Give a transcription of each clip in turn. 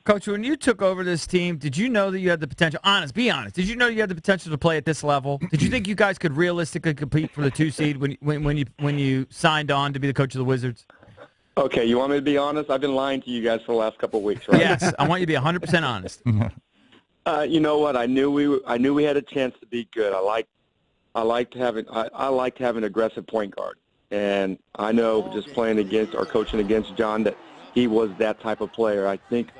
Coach, when you took over this team, did you know that you had the potential? Be honest. Did you know you had the potential to play at this level? Did you think you guys could realistically compete for the 2 seed when you signed on to be the coach of the Wizards? Okay, you want me to be honest? I've been lying to you guys for the last couple of weeks, right? Yes, I want you to be 100% honest. You know what? I knew we had a chance to be good. I liked having an aggressive point guard, and I know just playing against or coaching against John that he was that type of player. I think,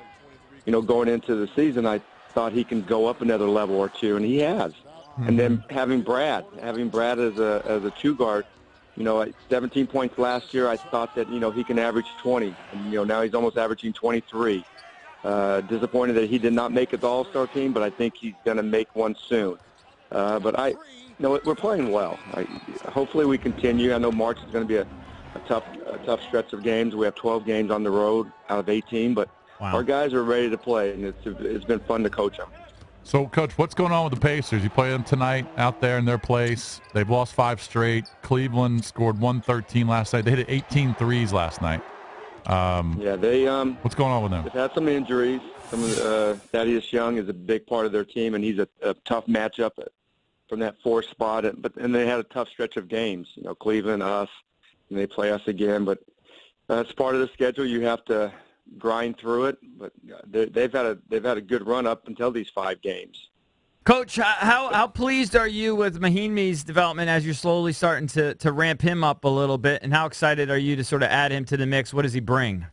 going into the season, I thought he can go up another level or two, and he has. Mm-hmm. And then having Brad as a 2 guard, at 17 points last year, I thought that he can average 20, and now he's almost averaging 23. Disappointed that he did not make it the All-Star team, but I think he's going to make one soon. But we're playing well. Hopefully we continue. I know March is going to be a tough stretch of games. We have 12 games on the road out of 18, but wow. Our guys are ready to play, and it's been fun to coach them. So, Coach, what's going on with the Pacers? You play them tonight out there in their place. They've lost 5 straight. Cleveland scored 113 last night. They hit 18 threes last night. What's going on with them? They've had some injuries. Thaddeus Young is a big part of their team, and he's a tough matchup from that 4 spot. And they had a tough stretch of games. Cleveland, us, and they play us again. But that's part of the schedule. You have to grind through it, but they've had a good run up until these 5 games. Coach, how pleased are you with Mahinmi's development as you're slowly starting to ramp him up a little bit, and how excited are you to sort of add him to the mix? What does he bring?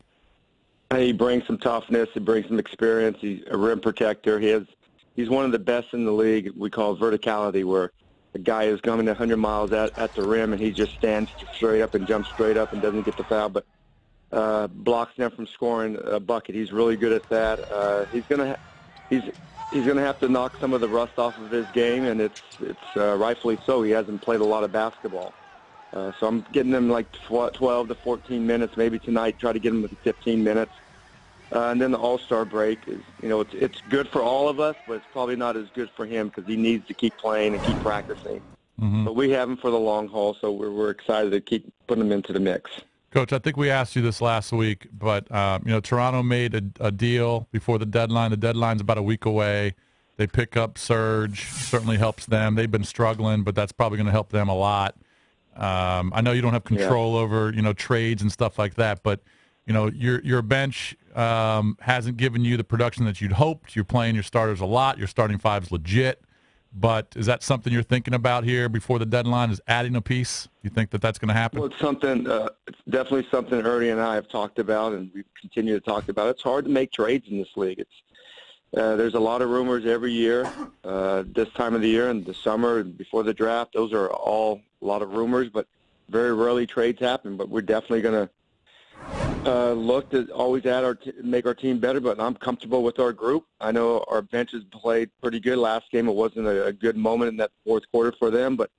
He brings some toughness. He brings some experience. He's a rim protector. He's one of the best in the league. We call it verticality, where a guy is coming 100 miles at the rim, and he just stands straight up and jumps straight up and doesn't get the foul, but blocks them from scoring a bucket. He's really good at that. He's gonna have to knock some of the rust off of his game, and it's rightfully so. He hasn't played a lot of basketball, so I'm getting him like 12 to 14 minutes, maybe tonight. Try to get him to 15 minutes, and then the All-Star break is, it's good for all of us, but it's probably not as good for him because he needs to keep playing and keep practicing. Mm-hmm. But we have him for the long haul, so we're excited to keep putting him into the mix. Coach, I think we asked you this last week, but, Toronto made a deal before the deadline. The deadline's about a week away. They pick up Serge. Certainly helps them. They've been struggling, but that's probably going to help them a lot. I know you don't have control over, trades and stuff like that, but, your bench hasn't given you the production that you'd hoped. You're playing your starters a lot. Your starting 5's legit. But is that something you're thinking about here before the deadline, is adding a piece? You think that that's going to happen? Well, it's definitely something Ernie and I have talked about, and we continue to talk about. It's hard to make trades in this league. There's a lot of rumors every year, this time of the year and the summer and before the draft. Those are all a lot of rumors, but very rarely trades happen. But we're definitely going to look to always make our team better, but I'm comfortable with our group. I know our benches played pretty good last game. It wasn't a good moment in that 4th quarter for them, but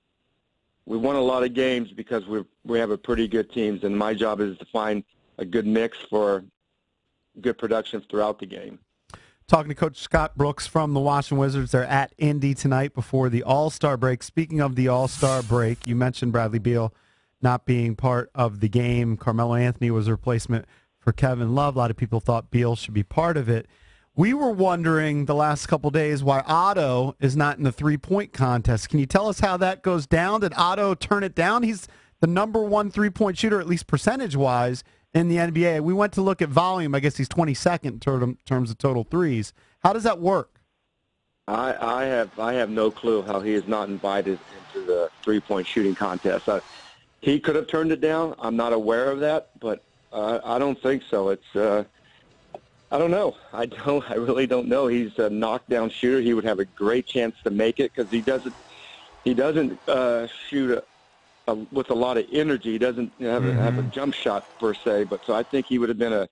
we won a lot of games because we have a pretty good teams, and my job is to find a good mix for good production throughout the game. Talking to Coach Scott Brooks from the Washington Wizards. They're at Indy tonight before the All-Star break. Speaking of the All-Star break, you mentioned Bradley Beal not being part of the game. Carmelo Anthony was a replacement for Kevin Love. A lot of people thought Beal should be part of it. We were wondering the last couple days why Otto is not in the three-point contest. Can you tell us how that goes down? Did Otto turn it down? He's the number 1 three-point shooter, at least percentage-wise, in the NBA. We went to look at volume. I guess he's 22nd in terms of total threes. How does that work? I have no clue how he is not invited into the three-point shooting contest. He could have turned it down. I'm not aware of that, but I don't think so. I don't know. I really don't know. He's a knockdown shooter. He would have a great chance to make it because he doesn't shoot with a lot of energy. He doesn't have a jump shot per se. But so I think he would have been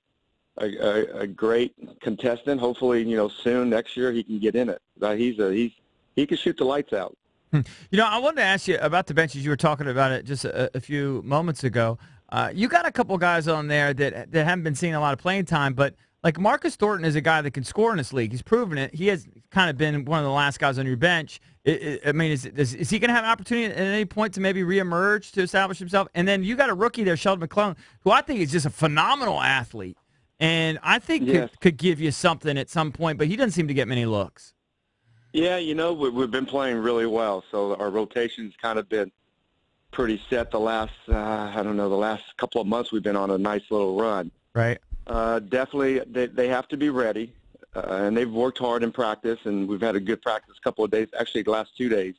a great contestant. Hopefully, soon next year he can get in it. He can shoot the lights out. I wanted to ask you about the benches. You were talking about it just a few moments ago. You got a couple guys on there that haven't been seeing a lot of playing time, but like Marcus Thornton is a guy that can score in this league. He's proven it. He has kind of been one of the last guys on your bench. Is he going to have an opportunity at any point to maybe reemerge to establish himself? And then you got a rookie there, Sheldon McClellan, who I think is just a phenomenal athlete. and I think Yes. could give you something at some point, but he doesn't seem to get many looks. Yeah, we've been playing really well, so our rotation's kind of been pretty set the last, the last couple of months we've been on a nice little run. Right. Definitely, they have to be ready, and they've worked hard in practice, and we've had a good practice couple of days, actually the last 2 days.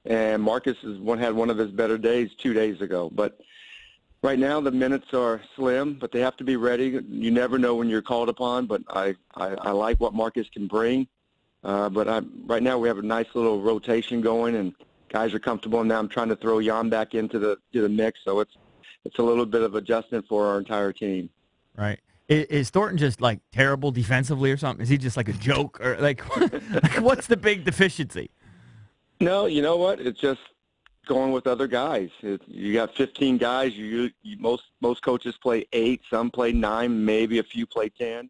And Marcus had one of his better days 2 days ago. But right now the minutes are slim, but they have to be ready. You never know when you're called upon, but I like what Marcus can bring. Right now we have a nice little rotation going, and guys are comfortable. Now I'm trying to throw Jan back into the mix, so it's a little bit of adjustment for our entire team. Right. Is Thornton just like terrible defensively or something? Is he just like a joke, or like what's the big deficiency? No, you know what? It's just going with other guys. You got 15 guys. Most coaches play 8, some play 9, maybe a few play 10.